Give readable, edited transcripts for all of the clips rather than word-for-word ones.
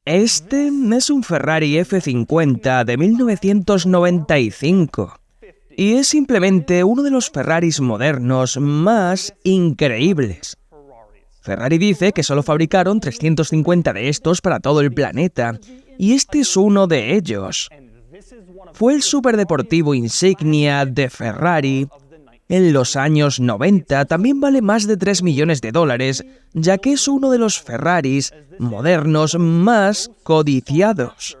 Este es un Ferrari F50 de 1995 y es simplemente uno de los Ferraris modernos más increíbles. Ferrari dice que solo fabricaron 350 de estos para todo el planeta, y este es uno de ellos. Fue el superdeportivo insignia de Ferrari. En los años 90 también vale más de 3 millones de dólares, ya que es uno de los Ferraris modernos más codiciados.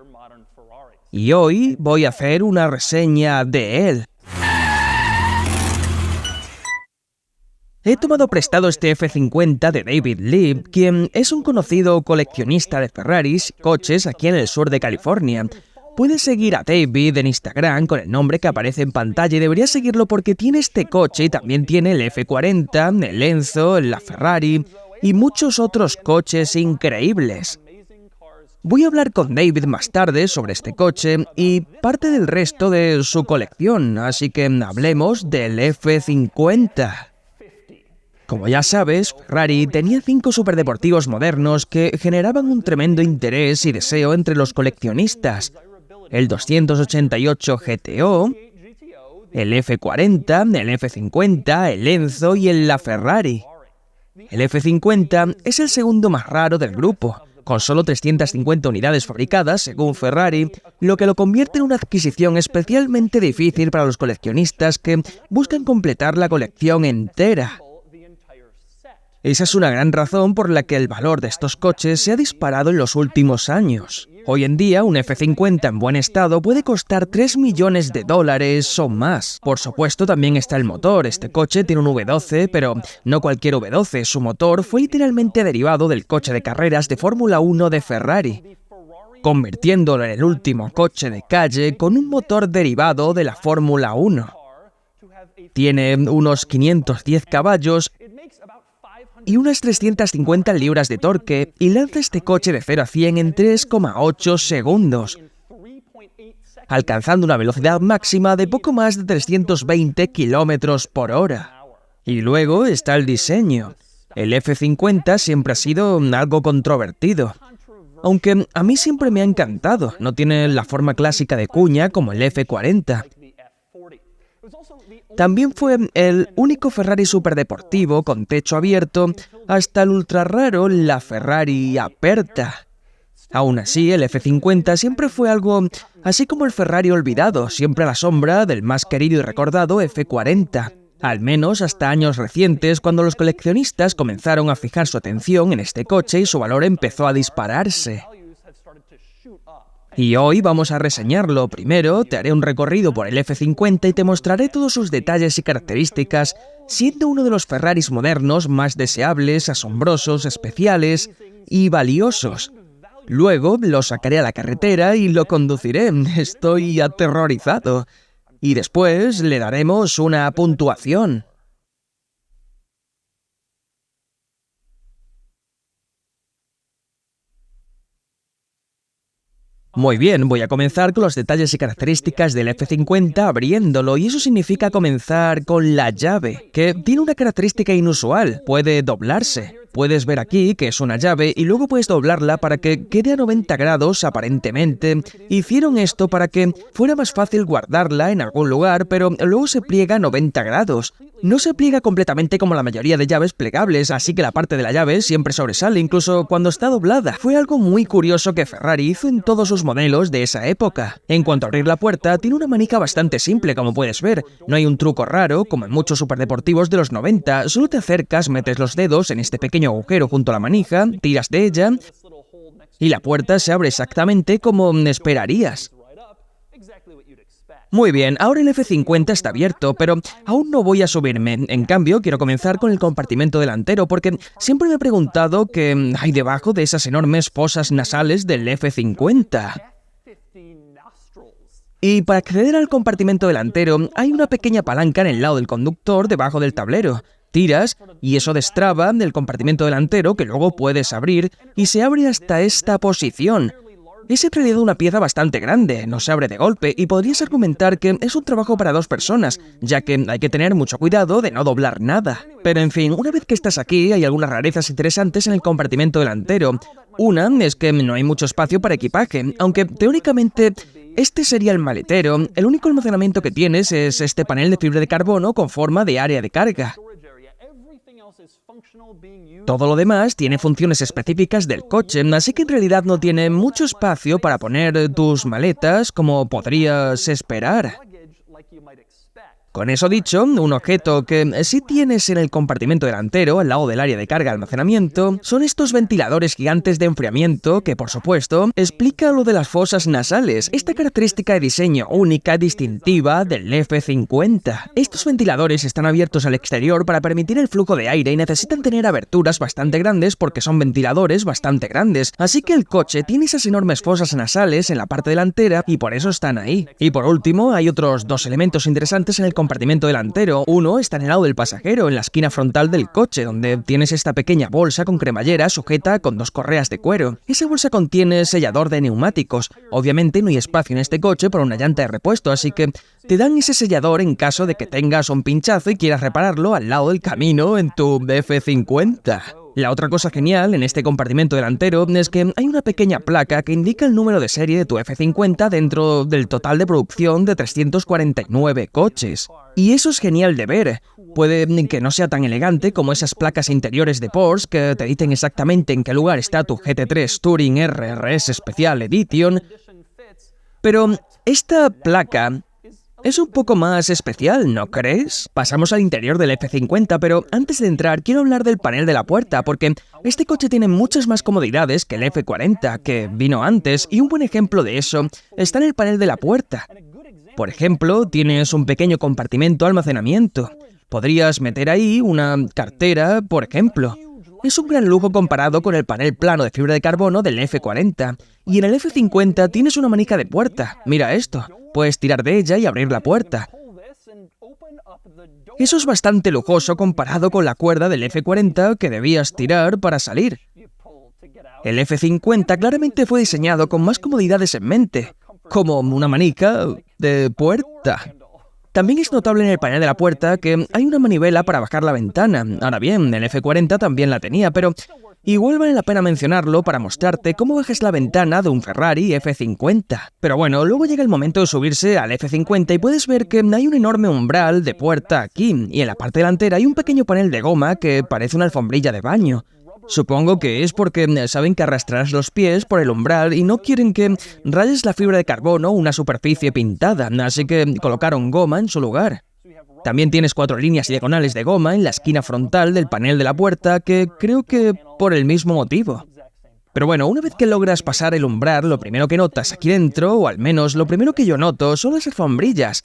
Y hoy voy a hacer una reseña de él. He tomado prestado este F50 de David Lee, quien es un conocido coleccionista de Ferraris y coches aquí en el sur de California. Puedes seguir a David en Instagram con el nombre que aparece en pantalla y deberías seguirlo porque tiene este coche y también tiene el F40, el Enzo, la Ferrari y muchos otros coches increíbles. Voy a hablar con David más tarde sobre este coche y parte del resto de su colección, así que hablemos del F50. Como ya sabes, Ferrari tenía 5 superdeportivos modernos que generaban un tremendo interés y deseo entre los coleccionistas. El 288 GTO, el F40, el F50, el Enzo y el LaFerrari. El F50 es el segundo más raro del grupo, con solo 350 unidades fabricadas según Ferrari, lo que lo convierte en una adquisición especialmente difícil para los coleccionistas que buscan completar la colección entera. Esa es una gran razón por la que el valor de estos coches se ha disparado en los últimos años. Hoy en día, un F50 en buen estado puede costar 3 millones de dólares o más. Por supuesto, también está el motor. Este coche tiene un V12, pero no cualquier V12. Su motor fue literalmente derivado del coche de carreras de Fórmula 1 de Ferrari, convirtiéndolo en el último coche de calle con un motor derivado de la Fórmula 1. Tiene unos 510 caballos y unas 350 libras de torque, y lanza este coche de 0 a 100 en 3,8 segundos, alcanzando una velocidad máxima de poco más de 320 kilómetros por hora. Y luego está el diseño. El F50 siempre ha sido algo controvertido, aunque a mí siempre me ha encantado. No tiene la forma clásica de cuña como el F40. También fue el único Ferrari superdeportivo con techo abierto hasta el ultra raro LaFerrari Aperta. Aún así, el F50 siempre fue algo así como el Ferrari olvidado, siempre a la sombra del más querido y recordado F40. Al menos hasta años recientes, cuando los coleccionistas comenzaron a fijar su atención en este coche y su valor empezó a dispararse. Y hoy vamos a reseñarlo. Primero, te haré un recorrido por el F50 y te mostraré todos sus detalles y características, siendo uno de los Ferraris modernos más deseables, asombrosos, especiales y valiosos. Luego, lo sacaré a la carretera y lo conduciré. Estoy aterrorizado. Y después le daremos una puntuación. Muy bien, voy a comenzar con los detalles y características del F50 abriéndolo, y eso significa comenzar con la llave, que tiene una característica inusual, puede doblarse. Puedes ver aquí que es una llave y luego puedes doblarla para que quede a 90 grados aparentemente. Hicieron esto para que fuera más fácil guardarla en algún lugar, pero luego se pliega a 90 grados. No se pliega completamente como la mayoría de llaves plegables, así que la parte de la llave siempre sobresale, incluso cuando está doblada. Fue algo muy curioso que Ferrari hizo en todos sus modelos de esa época. En cuanto a abrir la puerta, tiene una manica bastante simple, como puedes ver. No hay un truco raro, como en muchos superdeportivos de los 90. Solo te acercas, metes los dedos en este pequeño agujero junto a la manija, tiras de ella y la puerta se abre exactamente como esperarías. Muy bien, ahora el F50 está abierto, pero aún no voy a subirme. En cambio, quiero comenzar con el compartimento delantero, porque siempre me he preguntado qué hay debajo de esas enormes fosas nasales del F50. Y para acceder al compartimento delantero, hay una pequeña palanca en el lado del conductor debajo del tablero. Tiras y eso destraba del compartimento delantero que luego puedes abrir y se abre hasta esta posición. Es en realidad una pieza bastante grande, no se abre de golpe y podrías argumentar que es un trabajo para 2 personas, ya que hay que tener mucho cuidado de no doblar nada. Pero en fin, una vez que estás aquí hay algunas rarezas interesantes en el compartimento delantero. Una es que no hay mucho espacio para equipaje, aunque teóricamente este sería el maletero. El único almacenamiento que tienes es este panel de fibra de carbono con forma de área de carga. Todo lo demás tiene funciones específicas del coche, así que en realidad no tiene mucho espacio para poner tus maletas como podrías esperar. Con eso dicho, un objeto que sí tienes en el compartimento delantero, al lado del área de carga y almacenamiento, son estos ventiladores gigantes de enfriamiento que, por supuesto, explica lo de las fosas nasales, esta característica de diseño única y distintiva del F50. Estos ventiladores están abiertos al exterior para permitir el flujo de aire y necesitan tener aberturas bastante grandes porque son ventiladores bastante grandes, así que el coche tiene esas enormes fosas nasales en la parte delantera y por eso están ahí. Y por último, hay otros 2 elementos interesantes en el compartimento delantero. Uno está en el lado del pasajero, en la esquina frontal del coche, donde tienes esta pequeña bolsa con cremallera sujeta con 2 correas de cuero. Esa bolsa contiene sellador de neumáticos. Obviamente no hay espacio en este coche para una llanta de repuesto, así que te dan ese sellador en caso de que tengas un pinchazo y quieras repararlo al lado del camino en tu F50. La otra cosa genial en este compartimento delantero es que hay una pequeña placa que indica el número de serie de tu F50 dentro del total de producción de 349 coches. Y eso es genial de ver. Puede que no sea tan elegante como esas placas interiores de Porsche que te dicen exactamente en qué lugar está tu GT3 Touring RRS Special Edition, pero esta placa es un poco más especial, ¿no crees? Pasamos al interior del F50, pero antes de entrar quiero hablar del panel de la puerta, porque este coche tiene muchas más comodidades que el F40, que vino antes, y un buen ejemplo de eso está en el panel de la puerta. Por ejemplo, tienes un pequeño compartimento de almacenamiento. Podrías meter ahí una cartera, por ejemplo. Es un gran lujo comparado con el panel plano de fibra de carbono del F40. Y en el F50 tienes una manija de puerta. Mira esto. Puedes tirar de ella y abrir la puerta. Eso es bastante lujoso comparado con la cuerda del F40 que debías tirar para salir. El F50 claramente fue diseñado con más comodidades en mente, como una manija de puerta. También es notable en el panel de la puerta que hay una manivela para bajar la ventana. Ahora bien, el F40 también la tenía, pero igual vale la pena mencionarlo para mostrarte cómo bajas la ventana de un Ferrari F50. Pero bueno, luego llega el momento de subirse al F50 y puedes ver que hay un enorme umbral de puerta aquí, y en la parte delantera hay un pequeño panel de goma que parece una alfombrilla de baño. Supongo que es porque saben que arrastrarás los pies por el umbral y no quieren que rayes la fibra de carbono una superficie pintada, así que colocaron goma en su lugar. También tienes 4 líneas diagonales de goma en la esquina frontal del panel de la puerta, que creo que por el mismo motivo. Pero bueno, una vez que logras pasar el umbral, lo primero que notas aquí dentro, o al menos lo primero que yo noto, son las alfombrillas,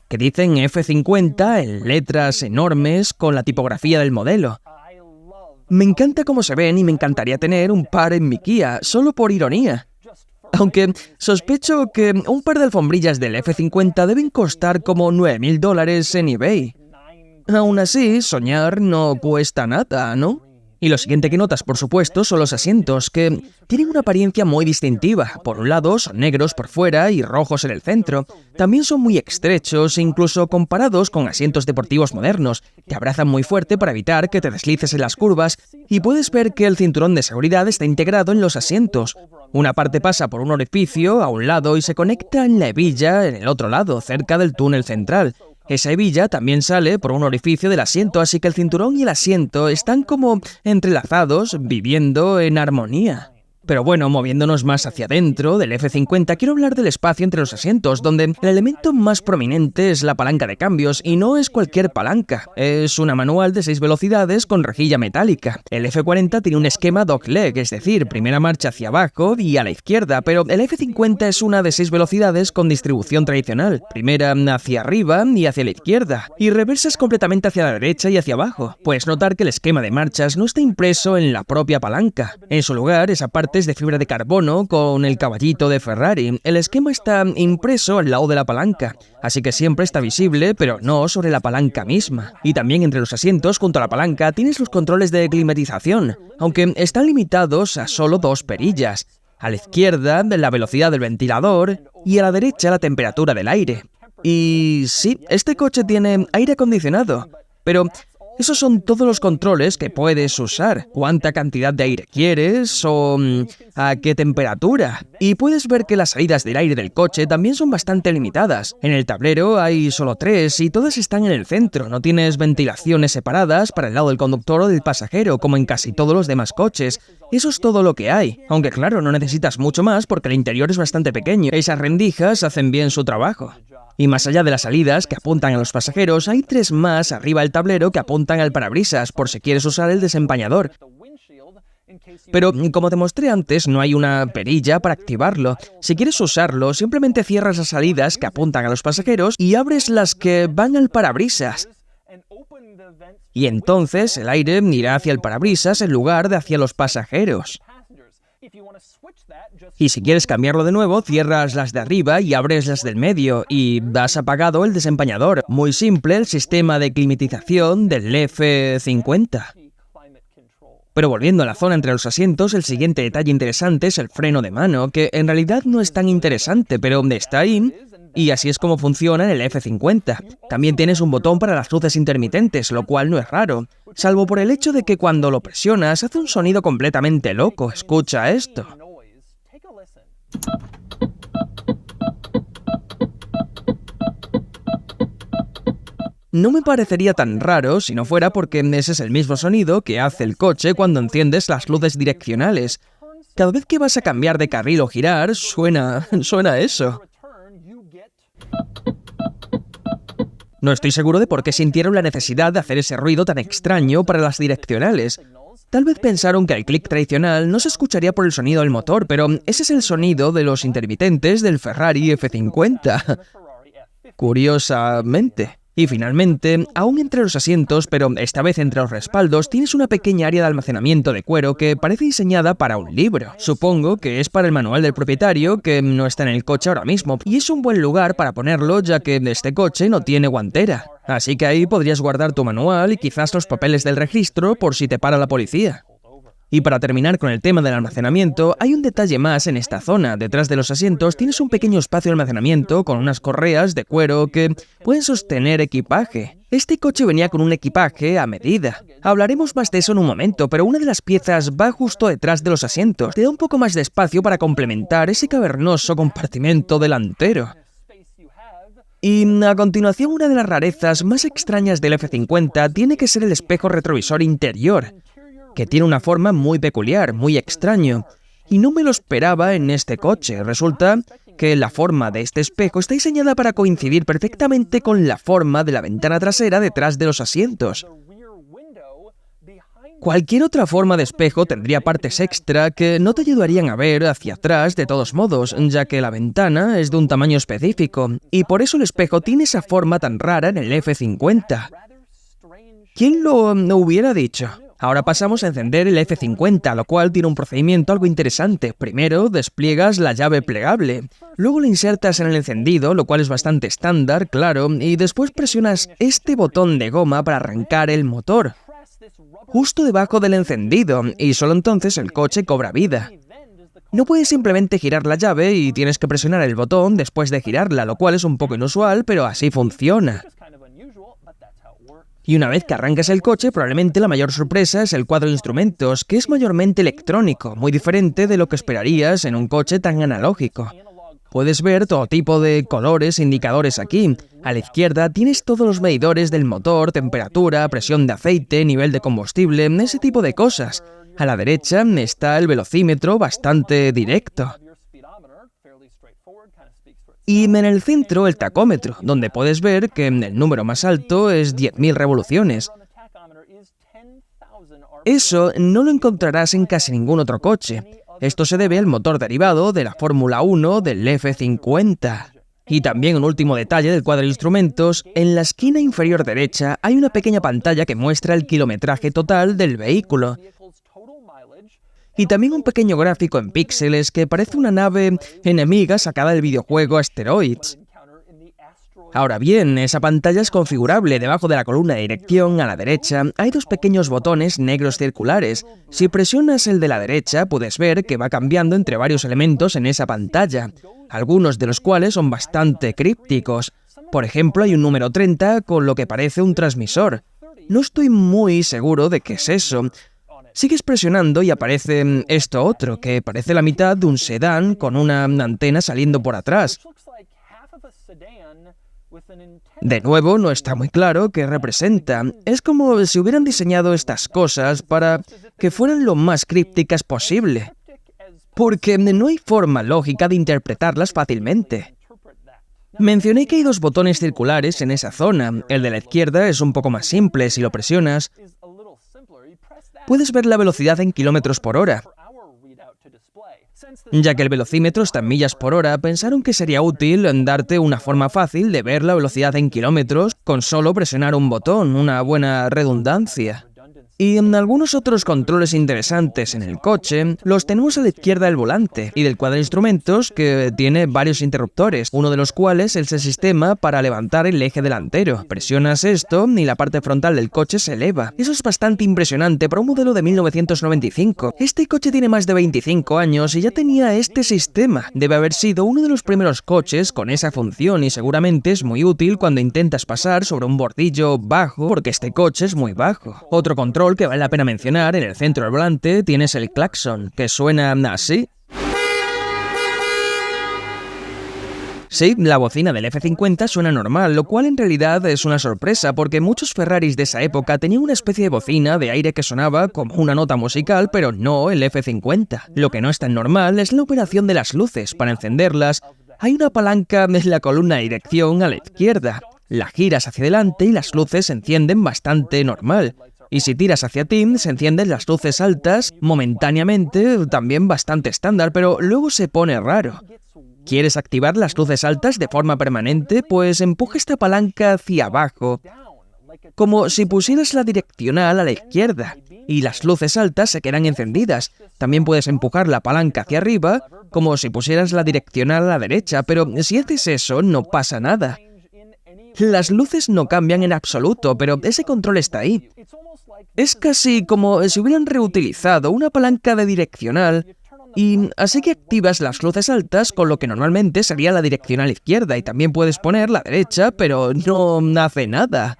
que dicen F50 en letras enormes con la tipografía del modelo. Me encanta cómo se ven y me encantaría tener un par en mi Kia, solo por ironía. Aunque sospecho que un par de alfombrillas del F50 deben costar como $9.000 en eBay. Aún así, soñar no cuesta nada, ¿no? Y lo siguiente que notas, por supuesto, son los asientos, que tienen una apariencia muy distintiva. Por un lado, son negros por fuera y rojos en el centro. También son muy estrechos, incluso comparados con asientos deportivos modernos. Te abrazan muy fuerte para evitar que te deslices en las curvas, y puedes ver que el cinturón de seguridad está integrado en los asientos. Una parte pasa por un orificio a un lado y se conecta en la hebilla en el otro lado, cerca del túnel central. Esa hebilla también sale por un orificio del asiento, así que el cinturón y el asiento están como entrelazados, viviendo en armonía. Pero bueno, moviéndonos más hacia adentro del F50, quiero hablar del espacio entre los asientos, donde el elemento más prominente es la palanca de cambios, y no es cualquier palanca. Es una manual de 6 velocidades con rejilla metálica. El F40 tiene un esquema dogleg, es decir, primera marcha hacia abajo y a la izquierda, pero el F50 es una de 6 velocidades con distribución tradicional. Primera hacia arriba y hacia la izquierda, y reversas completamente hacia la derecha y hacia abajo. Puedes notar que el esquema de marchas no está impreso en la propia palanca. En su lugar, esa parte es de fibra de carbono con el caballito de Ferrari. El esquema está impreso al lado de la palanca, así que siempre está visible, pero no sobre la palanca misma. Y también entre los asientos, junto a la palanca, tienes los controles de climatización, aunque están limitados a solo 2 perillas. A la izquierda, la velocidad del ventilador y a la derecha la temperatura del aire. Y sí, este coche tiene aire acondicionado, pero esos son todos los controles que puedes usar. Cuánta cantidad de aire quieres o a qué temperatura. Y puedes ver que las salidas del aire del coche también son bastante limitadas. En el tablero hay solo 3 y todas están en el centro. No tienes ventilaciones separadas para el lado del conductor o del pasajero, como en casi todos los demás coches. Eso es todo lo que hay. Aunque claro, no necesitas mucho más porque el interior es bastante pequeño. Esas rendijas hacen bien su trabajo. Y más allá de las salidas que apuntan a los pasajeros, hay 3 más arriba del tablero que apuntan al parabrisas, por si quieres usar el desempañador. Pero, como te mostré antes, no hay una perilla para activarlo. Si quieres usarlo, simplemente cierras las salidas que apuntan a los pasajeros y abres las que van al parabrisas. Y entonces el aire irá hacia el parabrisas en lugar de hacia los pasajeros. Y si quieres cambiarlo de nuevo, cierras las de arriba y abres las del medio y has apagado el desempañador. Muy simple el sistema de climatización del F50. Pero volviendo a la zona entre los asientos, el siguiente detalle interesante es el freno de mano, que en realidad no es tan interesante, pero está ahí, y así es como funciona en el F50. También tienes un botón para las luces intermitentes, lo cual no es raro, salvo por el hecho de que cuando lo presionas hace un sonido completamente loco. Escucha esto. No me parecería tan raro si no fuera porque ese es el mismo sonido que hace el coche cuando enciendes las luces direccionales. Cada vez que vas a cambiar de carril o girar, suena eso. No estoy seguro de por qué sintieron la necesidad de hacer ese ruido tan extraño para las direccionales. Tal vez pensaron que el clic tradicional no se escucharía por el sonido del motor, pero ese es el sonido de los intermitentes del Ferrari F50. Curiosamente. Y finalmente, aún entre los asientos, pero esta vez entre los respaldos, tienes una pequeña área de almacenamiento de cuero que parece diseñada para un libro. Supongo que es para el manual del propietario, que no está en el coche ahora mismo, y es un buen lugar para ponerlo ya que este coche no tiene guantera. Así que ahí podrías guardar tu manual y quizás los papeles del registro por si te para la policía. Y para terminar con el tema del almacenamiento, hay un detalle más en esta zona. Detrás de los asientos tienes un pequeño espacio de almacenamiento con unas correas de cuero que pueden sostener equipaje. Este coche venía con un equipaje a medida. Hablaremos más de eso en un momento, pero una de las piezas va justo detrás de los asientos. Te da un poco más de espacio para complementar ese cavernoso compartimento delantero. Y a continuación, una de las rarezas más extrañas del F50 tiene que ser el espejo retrovisor interior, que tiene una forma muy peculiar, muy extraño. Y no me lo esperaba en este coche. Resulta que la forma de este espejo está diseñada para coincidir perfectamente con la forma de la ventana trasera detrás de los asientos. Cualquier otra forma de espejo tendría partes extra que no te ayudarían a ver hacia atrás de todos modos, ya que la ventana es de un tamaño específico, y por eso el espejo tiene esa forma tan rara en el F50. ¿Quién lo hubiera dicho? Ahora pasamos a encender el F50, lo cual tiene un procedimiento algo interesante. Primero, despliegas la llave plegable. Luego la insertas en el encendido, lo cual es bastante estándar, claro, y después presionas este botón de goma para arrancar el motor, justo debajo del encendido, y solo entonces el coche cobra vida. No puedes simplemente girar la llave y tienes que presionar el botón después de girarla, lo cual es un poco inusual, pero así funciona. Y una vez que arrancas el coche, probablemente la mayor sorpresa es el cuadro de instrumentos, que es mayormente electrónico, muy diferente de lo que esperarías en un coche tan analógico. Puedes ver todo tipo de colores e indicadores aquí. A la izquierda tienes todos los medidores del motor, temperatura, presión de aceite, nivel de combustible, ese tipo de cosas. A la derecha está el velocímetro, bastante directo. Y en el centro el tacómetro, donde puedes ver que el número más alto es 10.000 revoluciones. Eso no lo encontrarás en casi ningún otro coche. Esto se debe al motor derivado de la Fórmula 1 del F50. Y también un último detalle del cuadro de instrumentos, en la esquina inferior derecha hay una pequeña pantalla que muestra el kilometraje total del vehículo. Y también un pequeño gráfico en píxeles que parece una nave enemiga sacada del videojuego Asteroids. Ahora bien, esa pantalla es configurable. Debajo de la columna de dirección, a la derecha, hay dos pequeños botones negros circulares. Si presionas el de la derecha, puedes ver que va cambiando entre varios elementos en esa pantalla, algunos de los cuales son bastante crípticos. Por ejemplo, hay un número 30 con lo que parece un transmisor. No estoy muy seguro de qué es eso. Sigues presionando y aparece esto otro, que parece la mitad de un sedán con una antena saliendo por atrás. De nuevo, no está muy claro qué representa. Es como si hubieran diseñado estas cosas para que fueran lo más crípticas posible, porque no hay forma lógica de interpretarlas fácilmente. Mencioné que hay dos botones circulares en esa zona. El de la izquierda es un poco más simple. Si lo presionas, puedes ver la velocidad en kilómetros por hora. Ya que el velocímetro está en millas por hora, pensaron que sería útil darte una forma fácil de ver la velocidad en kilómetros con solo presionar un botón, una buena redundancia. Y en algunos otros controles interesantes en el coche los tenemos a la izquierda del volante y del cuadro de instrumentos, que tiene varios interruptores, uno de los cuales es el sistema para levantar el eje delantero. Presionas esto y la parte frontal del coche se eleva. Eso es bastante impresionante para un modelo de 1995. Este coche tiene más de 25 años y ya tenía este sistema. Debe haber sido uno de los primeros coches con esa función y seguramente es muy útil cuando intentas pasar sobre un bordillo bajo, porque este coche es muy bajo. Otro control que vale la pena mencionar: en el centro del volante tienes el claxon, que suena así. Sí, la bocina del F50 suena normal, lo cual en realidad es una sorpresa, porque muchos Ferraris de esa época tenían una especie de bocina de aire que sonaba como una nota musical, pero no el F50. Lo que no es tan normal es la operación de las luces. Para encenderlas, hay una palanca en la columna de dirección a la izquierda. La giras hacia adelante y las luces se encienden bastante normal. Y si tiras hacia ti, se encienden las luces altas momentáneamente, también bastante estándar, pero luego se pone raro. ¿Quieres activar las luces altas de forma permanente? Pues empuja esta palanca hacia abajo, como si pusieras la direccional a la izquierda, y las luces altas se quedan encendidas. También puedes empujar la palanca hacia arriba, como si pusieras la direccional a la derecha, pero si haces eso, no pasa nada. Las luces no cambian en absoluto, pero ese control está ahí. Es casi como si hubieran reutilizado una palanca de direccional, y así que activas las luces altas con lo que normalmente sería la direccional izquierda, y también puedes poner la derecha, pero no hace nada.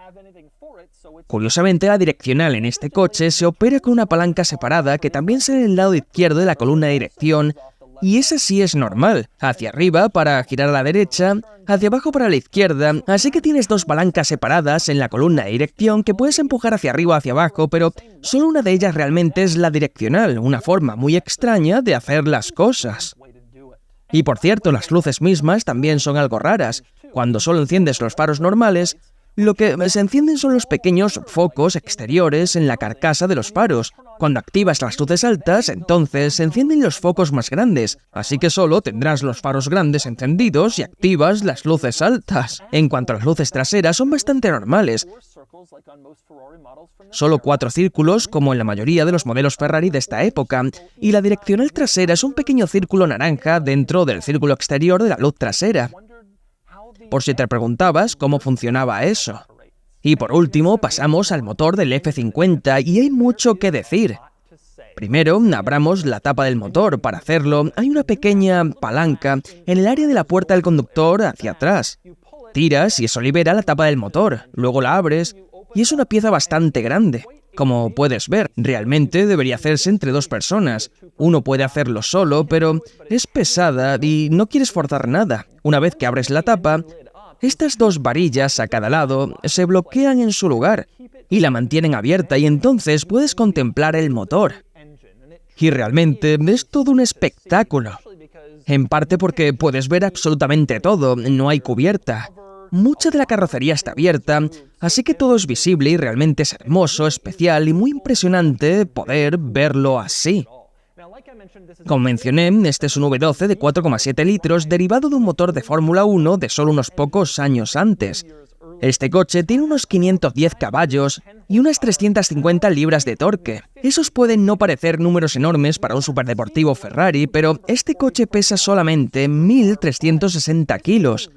Curiosamente, la direccional en este coche se opera con una palanca separada que también sale en el lado izquierdo de la columna de dirección, y esa sí es normal, hacia arriba para girar a la derecha, hacia abajo para la izquierda, así que tienes dos palancas separadas en la columna de dirección que puedes empujar hacia arriba o hacia abajo, pero solo una de ellas realmente es la direccional, una forma muy extraña de hacer las cosas. Y por cierto, las luces mismas también son algo raras. Cuando solo enciendes los faros normales, lo que se encienden son los pequeños focos exteriores en la carcasa de los faros. Cuando activas las luces altas, entonces se encienden los focos más grandes, así que solo tendrás los faros grandes encendidos y activas las luces altas. En cuanto a las luces traseras, son bastante normales. Solo 4 círculos, como en la mayoría de los modelos Ferrari de esta época, y la direccional trasera es un pequeño círculo naranja dentro del círculo exterior de la luz trasera. Por si te preguntabas cómo funcionaba eso. Y por último, pasamos al motor del F50 y hay mucho que decir. Primero, abramos la tapa del motor. Para hacerlo, hay una pequeña palanca en el área de la puerta del conductor hacia atrás. Tiras y eso libera la tapa del motor. Luego la abres y es una pieza bastante grande. Como puedes ver, realmente debería hacerse entre 2 personas. Uno puede hacerlo solo, pero es pesada y no quieres forzar nada. Una vez que abres la tapa, estas 2 varillas a cada lado se bloquean en su lugar y la mantienen abierta, y entonces puedes contemplar el motor. Y realmente es todo un espectáculo. En parte porque puedes ver absolutamente todo, no hay cubierta. Mucha de la carrocería está abierta, así que todo es visible y realmente es hermoso, especial y muy impresionante poder verlo así. Como mencioné, este es un V12 de 4,7 litros derivado de un motor de Fórmula 1 de solo unos pocos años antes. Este coche tiene unos 510 caballos y unas 350 libras de torque. Esos pueden no parecer números enormes para un superdeportivo Ferrari, pero este coche pesa solamente 1.360 kilos.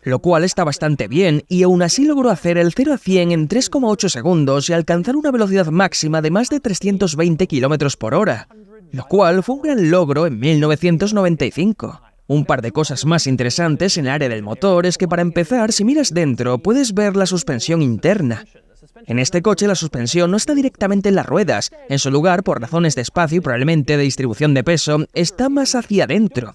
lo cual está bastante bien, y aún así logró hacer el 0 a 100 en 3,8 segundos y alcanzar una velocidad máxima de más de 320 km por hora, lo cual fue un gran logro en 1995. Un par de cosas más interesantes en el área del motor es que, para empezar, si miras dentro, puedes ver la suspensión interna. En este coche la suspensión no está directamente en las ruedas. En su lugar, por razones de espacio y probablemente de distribución de peso, está más hacia adentro.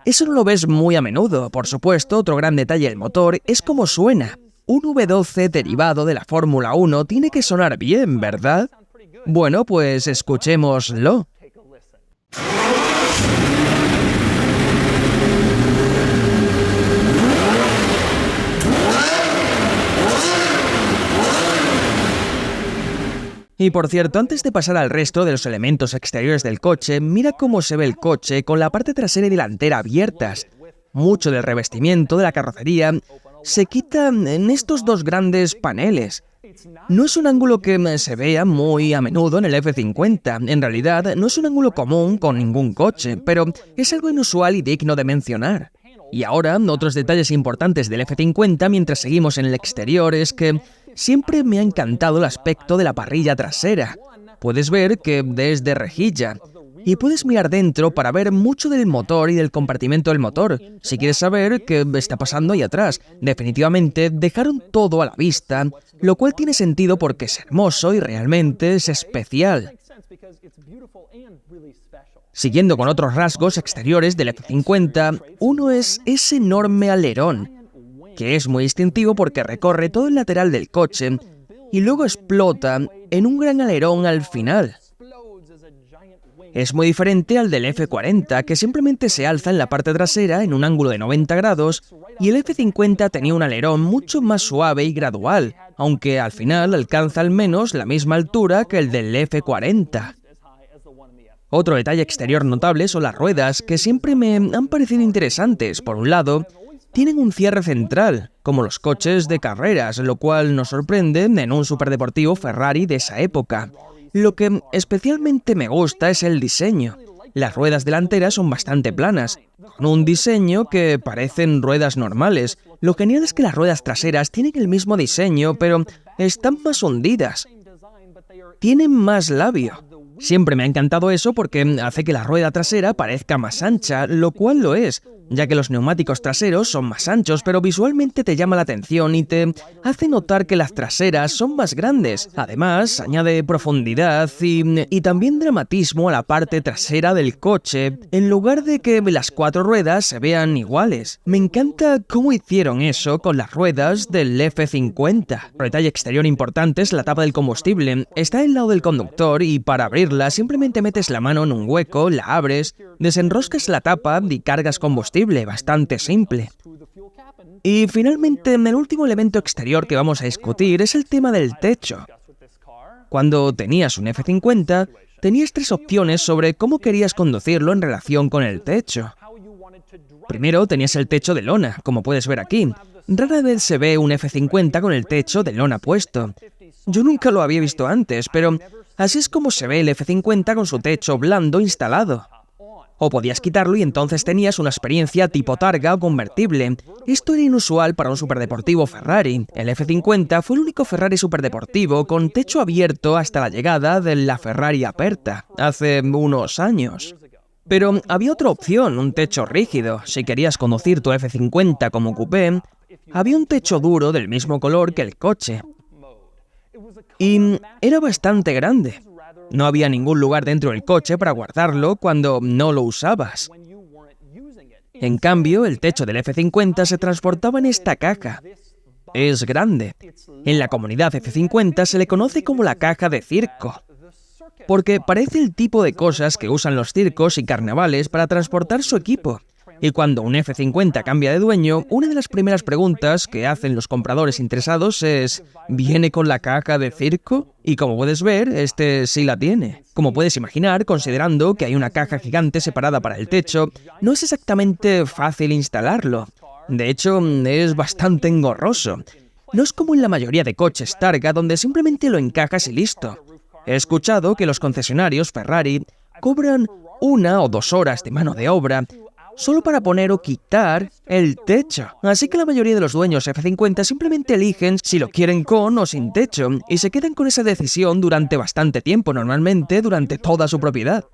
Eso no lo ves muy a menudo. Por supuesto, otro gran detalle del motor es cómo suena. Un V12 derivado de la Fórmula 1 tiene que sonar bien, ¿verdad? Bueno, pues escuchémoslo. Y por cierto, antes de pasar al resto de los elementos exteriores del coche, mira cómo se ve el coche con la parte trasera y delantera abiertas. Mucho del revestimiento de la carrocería se quita en estos dos grandes paneles. No es un ángulo que se vea muy a menudo en el F50. En realidad, no es un ángulo común con ningún coche, pero es algo inusual y digno de mencionar. Y ahora, otros detalles importantes del F50 mientras seguimos en el exterior es que siempre me ha encantado el aspecto de la parrilla trasera. Puedes ver que es de rejilla, y puedes mirar dentro para ver mucho del motor y del compartimento del motor, si quieres saber qué está pasando ahí atrás. Definitivamente dejaron todo a la vista, lo cual tiene sentido porque es hermoso y realmente es especial. Siguiendo con otros rasgos exteriores del F50, uno es ese enorme alerón, que es muy distintivo porque recorre todo el lateral del coche y luego explota en un gran alerón al final. Es muy diferente al del F40, que simplemente se alza en la parte trasera en un ángulo de 90 grados, y el F50 tenía un alerón mucho más suave y gradual, aunque al final alcanza al menos la misma altura que el del F40. Otro detalle exterior notable son las ruedas, que siempre me han parecido interesantes. Por un lado, tienen un cierre central, como los coches de carreras, lo cual nos sorprende en un superdeportivo Ferrari de esa época. Lo que especialmente me gusta es el diseño. Las ruedas delanteras son bastante planas, con un diseño que parecen ruedas normales. Lo genial es que las ruedas traseras tienen el mismo diseño, pero están más hundidas. Tienen más labio. Siempre me ha encantado eso porque hace que la rueda trasera parezca más ancha, lo cual lo es, ya que los neumáticos traseros son más anchos, pero visualmente te llama la atención y te hace notar que las traseras son más grandes. Además, añade profundidad y también dramatismo a la parte trasera del coche, en lugar de que las cuatro ruedas se vean iguales. Me encanta cómo hicieron eso con las ruedas del F50. Un detalle exterior importante es la tapa del combustible. Está al lado del conductor y para abrirla simplemente metes la mano en un hueco, la abres, desenroscas la tapa y cargas combustible. Bastante simple. Y finalmente, el último elemento exterior que vamos a discutir es el tema del techo. Cuando tenías un F50, tenías tres opciones sobre cómo querías conducirlo en relación con el techo. Primero tenías el techo de lona, como puedes ver aquí. Rara vez se ve un F50 con el techo de lona puesto. Yo nunca lo había visto antes, pero así es como se ve el F50 con su techo blando instalado. O podías quitarlo y entonces tenías una experiencia tipo targa o convertible. Esto era inusual para un superdeportivo Ferrari. El F50 fue el único Ferrari superdeportivo con techo abierto hasta la llegada de la Ferrari Aperta, hace unos años. Pero había otra opción, un techo rígido. Si querías conducir tu F50 como coupé, había un techo duro del mismo color que el coche. Y era bastante grande. No había ningún lugar dentro del coche para guardarlo cuando no lo usabas. En cambio, el techo del F50 se transportaba en esta caja. Es grande. En la comunidad F50 se le conoce como la caja de circo, porque parece el tipo de cosas que usan los circos y carnavales para transportar su equipo. Y cuando un F50 cambia de dueño, una de las primeras preguntas que hacen los compradores interesados es ¿viene con la caja de circo? Y como puedes ver, este sí la tiene. Como puedes imaginar, considerando que hay una caja gigante separada para el techo, no es exactamente fácil instalarlo. De hecho, es bastante engorroso. No es como en la mayoría de coches Targa, donde simplemente lo encajas y listo. He escuchado que los concesionarios Ferrari cobran 1 o 2 horas de mano de obra solo para poner o quitar el techo. Así que la mayoría de los dueños F50 simplemente eligen si lo quieren con o sin techo, y se quedan con esa decisión durante bastante tiempo, normalmente durante toda su propiedad.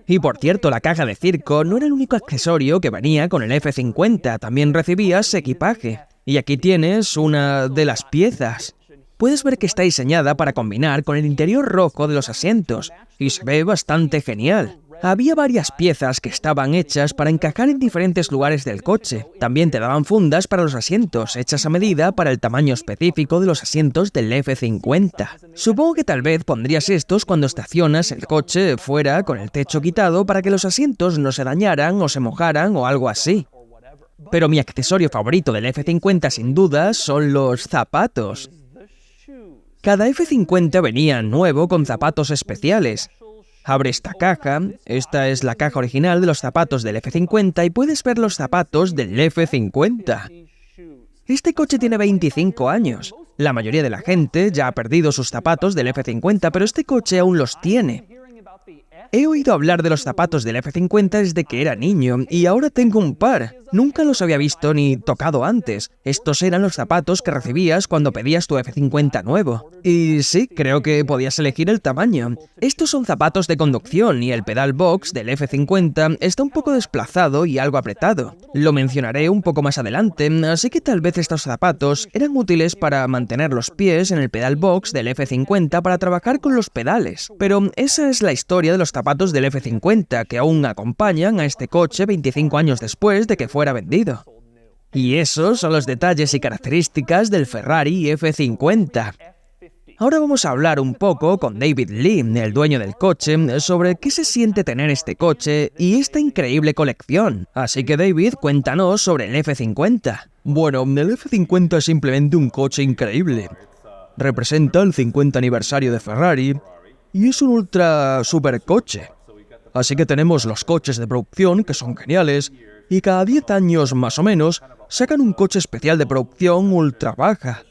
Y por cierto, la caja de circo no era el único accesorio que venía con el F50, también recibías equipaje. Y aquí tienes una de las piezas. Puedes ver que está diseñada para combinar con el interior rojo de los asientos, y se ve bastante genial. Había varias piezas que estaban hechas para encajar en diferentes lugares del coche. También te daban fundas para los asientos, hechas a medida para el tamaño específico de los asientos del F50. Supongo que tal vez pondrías estos cuando estacionas el coche fuera con el techo quitado para que los asientos no se dañaran o se mojaran o algo así. Pero mi accesorio favorito del F50 sin duda son los zapatos. Cada F50 venía nuevo con zapatos especiales. Abre esta caja, esta es la caja original de los zapatos del F50 y puedes ver los zapatos del F50. Este coche tiene 25 años. La mayoría de la gente ya ha perdido sus zapatos del F50, pero este coche aún los tiene. He oído hablar de los zapatos del F50 desde que era niño y ahora tengo un par. Nunca los había visto ni tocado antes. Estos eran los zapatos que recibías cuando pedías tu F50 nuevo. Y sí, creo que podías elegir el tamaño. Estos son zapatos de conducción y el pedal box del F50 está un poco desplazado y algo apretado. Lo mencionaré un poco más adelante, así que tal vez estos zapatos eran útiles para mantener los pies en el pedal box del F50 para trabajar con los pedales. Pero esa es la historia de los zapatos del F50 que aún acompañan a este coche 25 años después de que fuera vendido. Y esos son los detalles y características del Ferrari F50. Ahora vamos a hablar un poco con David Lee, el dueño del coche, sobre qué se siente tener este coche y esta increíble colección. Así que David, cuéntanos sobre el F50. Bueno, el F50 es simplemente un coche increíble. Representa el 50 aniversario de Ferrari y es un ultra super coche. Así que tenemos los coches de producción, que son geniales, y cada 10 años más o menos sacan un coche especial de producción ultra baja.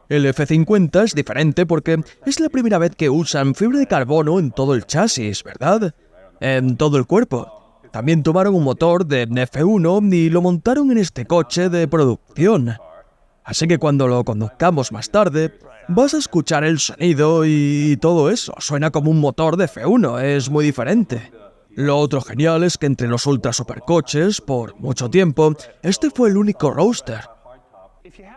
El F50 es diferente porque es la primera vez que usan fibra de carbono en todo el chasis, ¿verdad? En todo el cuerpo. También tomaron un motor de F1 y lo montaron en este coche de producción. Así que cuando lo conduzcamos más tarde, vas a escuchar el sonido y todo eso. Suena como un motor de F1, es muy diferente. Lo otro genial es que entre los ultra supercoches, por mucho tiempo, este fue el único roadster.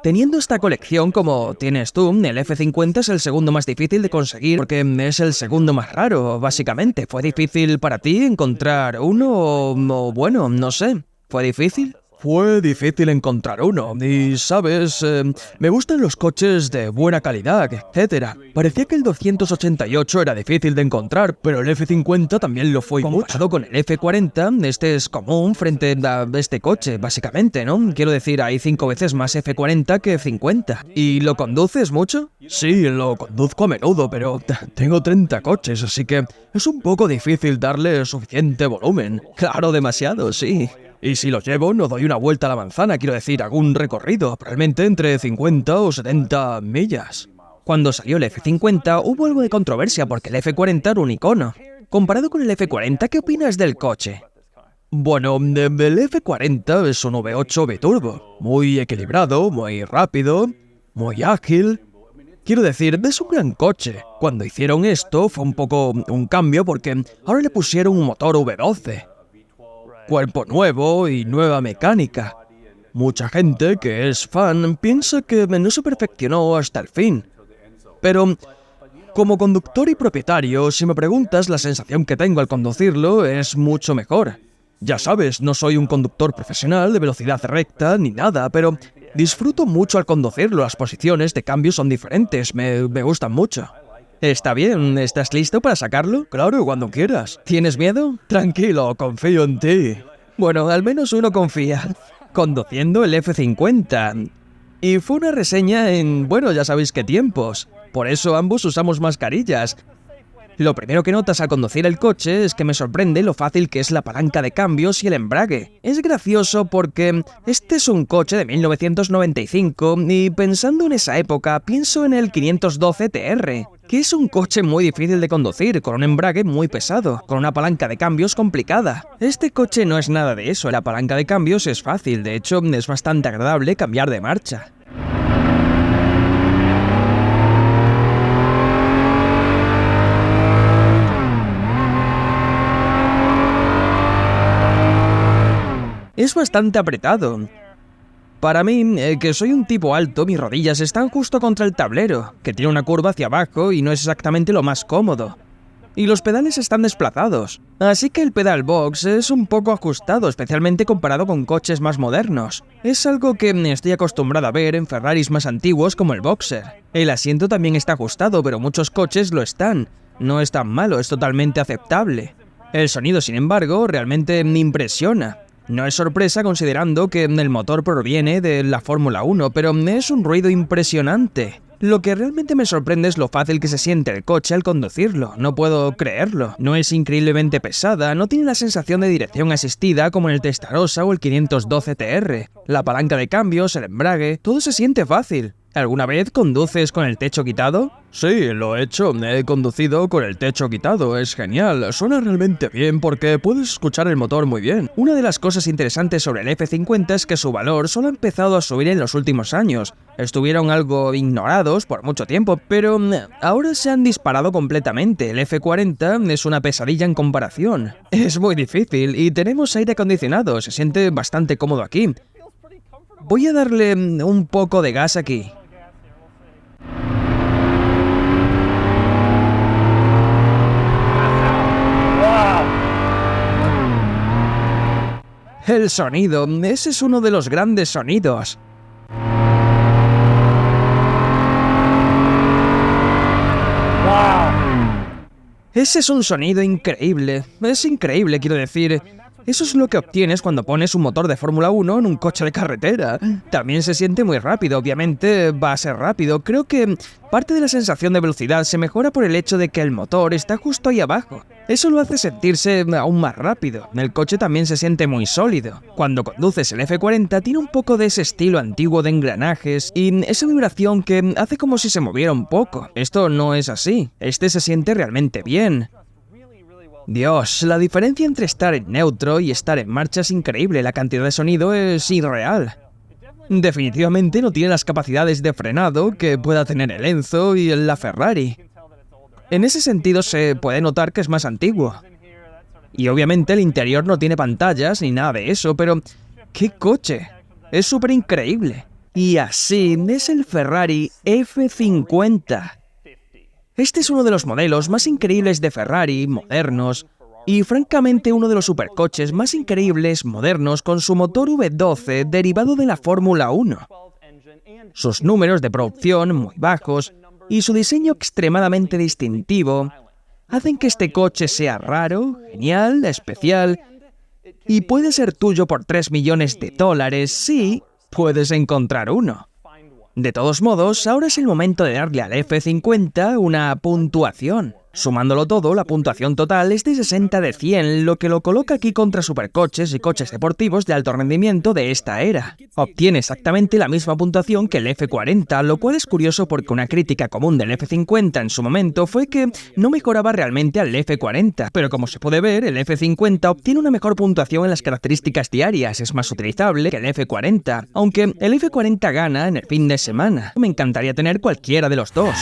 Teniendo esta colección como tienes tú, el F50 es el segundo más difícil de conseguir porque es el segundo más raro, básicamente. ¿Fue difícil para ti encontrar uno o bueno, no sé, fue difícil? Fue difícil encontrar uno, y sabes, me gustan los coches de buena calidad, etc. Parecía que el 288 era difícil de encontrar, pero el F50 también lo fue mucho. Comparado con el F40, este es común frente a este coche, básicamente, ¿no? Quiero decir, hay 5 veces más F40 que F50. ¿Y lo conduces mucho? Sí, lo conduzco a menudo, pero tengo 30 coches, así que es un poco difícil darle suficiente volumen. Claro, demasiado, sí. Y si los llevo, no doy una vuelta a la manzana, quiero decir, hago un recorrido, probablemente entre 50 o 70 millas. Cuando salió el F50 hubo algo de controversia porque el F40 era un icono. Comparado con el F40, ¿qué opinas del coche? Bueno, el F40 es un V8 biturbo, muy equilibrado, muy rápido, muy ágil. Quiero decir, es un gran coche. Cuando hicieron esto fue un poco un cambio porque ahora le pusieron un motor V12. Cuerpo nuevo y nueva mecánica. Mucha gente que es fan piensa que no se perfeccionó hasta el fin. Pero, como conductor y propietario, si me preguntas, la sensación que tengo al conducirlo es mucho mejor. Ya sabes, no soy un conductor profesional de velocidad recta ni nada, pero disfruto mucho al conducirlo. Las posiciones de cambio son diferentes, me gustan mucho. Está bien, ¿estás listo para sacarlo? Claro, cuando quieras. ¿Tienes miedo? Tranquilo, confío en ti. Bueno, al menos uno confía. Conduciendo el F50. Y fue una reseña en, bueno, ya sabéis qué tiempos. Por eso ambos usamos mascarillas. Lo primero que notas al conducir el coche es que me sorprende lo fácil que es la palanca de cambios y el embrague. Es gracioso porque este es un coche de 1995 y pensando en esa época pienso en el 512 TR, que es un coche muy difícil de conducir, con un embrague muy pesado, con una palanca de cambios complicada. Este coche no es nada de eso, la palanca de cambios es fácil, de hecho es bastante agradable cambiar de marcha. Es bastante apretado. Para mí, que soy un tipo alto, mis rodillas están justo contra el tablero, que tiene una curva hacia abajo y no es exactamente lo más cómodo. Y los pedales están desplazados, así que el pedal box es un poco ajustado, especialmente comparado con coches más modernos. Es algo que estoy acostumbrado a ver en Ferraris más antiguos como el Boxer. El asiento también está ajustado, pero muchos coches lo están. No es tan malo, es totalmente aceptable. El sonido, sin embargo, realmente me impresiona. No es sorpresa considerando que el motor proviene de la Fórmula 1, pero es un ruido impresionante. Lo que realmente me sorprende es lo fácil que se siente el coche al conducirlo, no puedo creerlo. No es increíblemente pesada, no tiene la sensación de dirección asistida como en el Testarossa o el 512 TR. La palanca de cambios, el embrague, todo se siente fácil. ¿Alguna vez conduces con el techo quitado? Sí, lo he hecho. He conducido con el techo quitado. Es genial. Suena realmente bien porque puedes escuchar el motor muy bien. Una de las cosas interesantes sobre el F50 es que su valor solo ha empezado a subir en los últimos años. Estuvieron algo ignorados por mucho tiempo, pero ahora se han disparado completamente. El F40 es una pesadilla en comparación. Es muy difícil y tenemos aire acondicionado. Se siente bastante cómodo aquí. Voy a darle un poco de gas aquí. El sonido, ese es uno de los grandes sonidos. Ese es un sonido increíble. Es increíble, quiero decir. Eso es lo que obtienes cuando pones un motor de Fórmula 1 en un coche de carretera. También se siente muy rápido, obviamente va a ser rápido. Creo que parte de la sensación de velocidad se mejora por el hecho de que el motor está justo ahí abajo. Eso lo hace sentirse aún más rápido. El coche también se siente muy sólido. Cuando conduces el F40 tiene un poco de ese estilo antiguo de engranajes y esa vibración que hace como si se moviera un poco. Esto no es así. Este se siente realmente bien. Dios, la diferencia entre estar en neutro y estar en marcha es increíble, la cantidad de sonido es irreal. Definitivamente no tiene las capacidades de frenado que pueda tener el Enzo y la Ferrari. En ese sentido se puede notar que es más antiguo. Y obviamente el interior no tiene pantallas ni nada de eso, pero ¡qué coche! Es súper increíble. Y así es el Ferrari F50. Este es uno de los modelos más increíbles de Ferrari, modernos, y francamente uno de los supercoches más increíbles, modernos, con su motor V12 derivado de la Fórmula 1. Sus números de producción muy bajos y su diseño extremadamente distintivo hacen que este coche sea raro, genial, especial, y puede ser tuyo por $3 millones si puedes encontrar uno. De todos modos, ahora es el momento de darle al F50 una puntuación. Sumándolo todo, la puntuación total es de 60 de 100, lo que lo coloca aquí contra supercoches y coches deportivos de alto rendimiento de esta era. Obtiene exactamente la misma puntuación que el F40, lo cual es curioso porque una crítica común del F50 en su momento fue que no mejoraba realmente al F40, pero como se puede ver, el F50 obtiene una mejor puntuación en las características diarias, es más utilizable que el F40, aunque el F40 gana en el fin de semana. Me encantaría tener cualquiera de los dos.